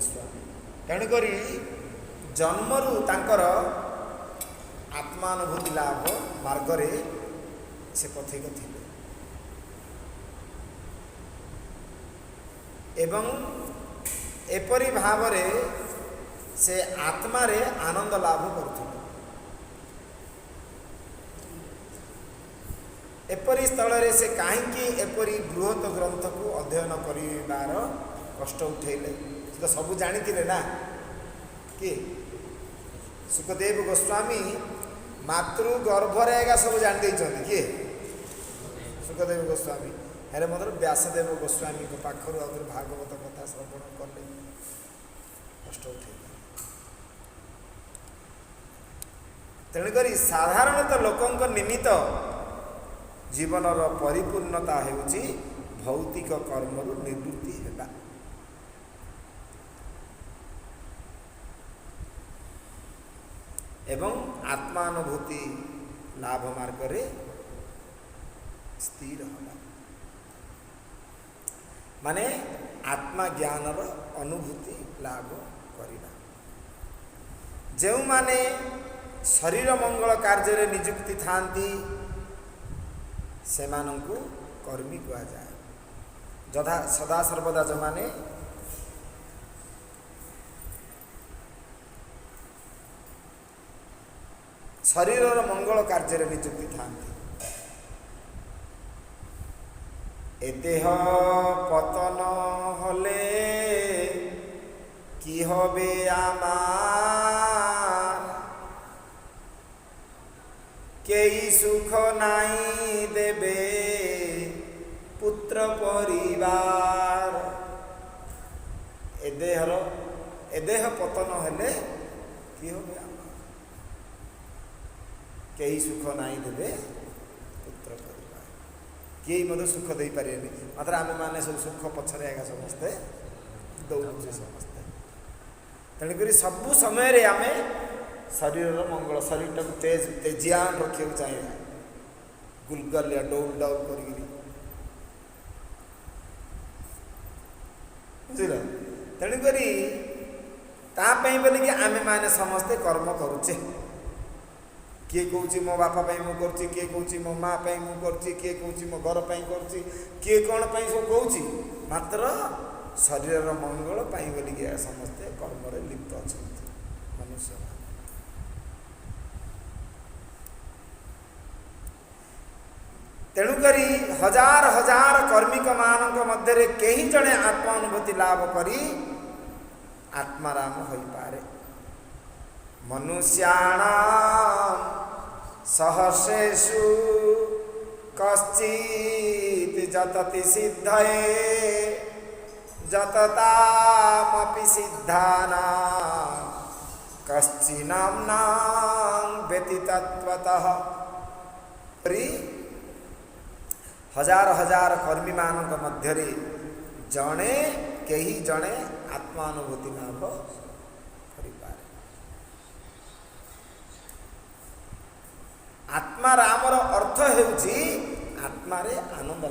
ଗୋସ୍ୱାମୀ। ତେଣୁକରି ଜନ୍ମରୁ ତାଙ୍କର ଆତ୍ମାनुभୂତି ଲାଭ ମାର୍ଗରେ ସେ ପଥିକ ଥିଲେ ଏବଂ ଏପରି ଭାବରେ ସେ ଆତ୍ମାରେ ଆନନ୍ଦ ଲାଭ କରୁଥିଲେ। ଏପରି ସ୍ଥଳରେ ସେ କାହିଁକି ଏପରି ବୃହତ ଗ୍ରନ୍ଥକୁ ଅଧ୍ୟୟନ କରିବାର କଷ୍ଟ ଉଠେଇଲେ? ସେ ତ ସବୁ ଜାଣିଥିଲେ ନା। କିଏ? ସୁଖଦେବ ଗୋସ୍ୱାମୀ ମାତୃ ଗର୍ଭରେ ଏକା ସବୁ ଜାଣି ଦେଇଛନ୍ତି। କିଏ? ସୁଖଦେବ ଗୋସ୍ୱାମୀ। ହେଲେ ମଧ୍ୟ ବ୍ୟାସଦେବ ଗୋସ୍ୱାମୀଙ୍କ ପାଖରୁ ଆଉଥରେ ଭାଗବତ କଥା ଶ୍ରବଣ କଲେ, କଷ୍ଟ ଉଠେଇଲେ। ତେଣୁକରି ସାଧାରଣତଃ ଲୋକଙ୍କ ନିମିତ୍ତ ଜୀବନର ପରିପୂର୍ଣ୍ଣତା ହେଉଛି ଭୌତିକ କର୍ମରୁ ନିବୃତ୍ତି ହେବା। ଏବଂ ଆତ୍ମାनुभୂତି ଲାଭ ମାର୍ଗରେ ସ୍ଥିର ହେବା, ମାନେ ଆତ୍ମାଜ୍ଞାନର ଅନୁଭୂତି ଲାଭ କରିବା। ଯେଉଁମାନେ ଶରୀର ମଙ୍ଗଳ କାର୍ଯ୍ୟରେ ନିଯୁକ୍ତି ଥାନ୍ତି ସେମାନଙ୍କୁ କର୍ମୀ କୁହାଯାଏ। ସଦା ସର୍ବଦା ଯେଉଁମାନେ ଶରୀରର ମଙ୍ଗଳ କାର୍ଯ୍ୟରେ ନିଯୁକ୍ତି ଥାନ୍ତି। ଏ ଦେହ ପତନ হলে কি হবে আমার, কেই সুখ নাই দেবে পুত্র পরিবার। এ দেহ পতন হলে কি হবে আমার, কেই সুখ নাই দেবে পুত্র পরিবার। কেই ମଧ୍ୟ ସୁଖ ଦେଇପାରିବେନି, ମାତ୍ର ଆମେମାନେ ସବୁ ସୁଖ ପଛରେ ଆଜ୍ଞା ସମସ୍ତେ ଦୌଡ଼ୁଛେ ସମସ୍ତେ। ତେଣୁକରି ସବୁ ସମୟରେ ଆମେ ଶରୀରର ମଙ୍ଗଳ, ଶରୀରଟାକୁ ତେଜିଆନ ରଖିବାକୁ ଚାହିଁବା, ଗୁଲଗାଲିଆ ଡଉଲ ଡାଉଲ କରିକିରି, ବୁଝିଲ। ତେଣୁକରି ତା ପାଇଁ ବୋଲିକି ଆମେମାନେ ସମସ୍ତେ କର୍ମ କରୁଛେ। କିଏ କହୁଛି ମୋ ବାପା ପାଇଁ ମୁଁ କରୁଛି, କିଏ କହୁଛି ମୋ ମା ପାଇଁ ମୁଁ କରୁଛି, କିଏ କହୁଛି ମୋ ଘର ପାଇଁ କରୁଛି, କିଏ କ'ଣ ପାଇଁ ସବୁ କହୁଛି, ମାତ୍ର ଶରୀରର ମଙ୍ଗଳ ପାଇଁ ବୋଲିକି ସମସ୍ତେ କର୍ମରେ ଲିପ୍ତ ଅଛନ୍ତି ମନୁଷ୍ୟମାନେ। ତେଣୁକରି ହଜାର ହଜାର କର୍ମିକମାନଙ୍କ ମଧ୍ୟରେ କେହି ଜଣେ ଆତ୍ମ ଅନୁଭୂତି ଲାଭ କରି ଆତ୍ମାରାମ ହୋଇପାରେ। ମନୁଷ୍ୟାଣାଂ ସହସ୍ରେଷୁ କଶ୍ଚିତ୍ ଯତତି ସିଦ୍ଧये ଯତତାମପି ସିଦ୍ଧାନାଂ କଶ୍ଚିନାମ୍ନାଂ ବ୍ୟତୀତତ୍ୱତଃ। ହଜାର ହଜାର କର୍ମୀମାନଙ୍କ ମଧ୍ୟରେ ଜଣେ କେହି ଜଣେ ଆତ୍ମାନୁଭୂତି ଲାଭ କରିପାରେ। ଆତ୍ମାରାମର ଅର୍ଥ ହେଉଛି ଆତ୍ମାରେ ଆନନ୍ଦ।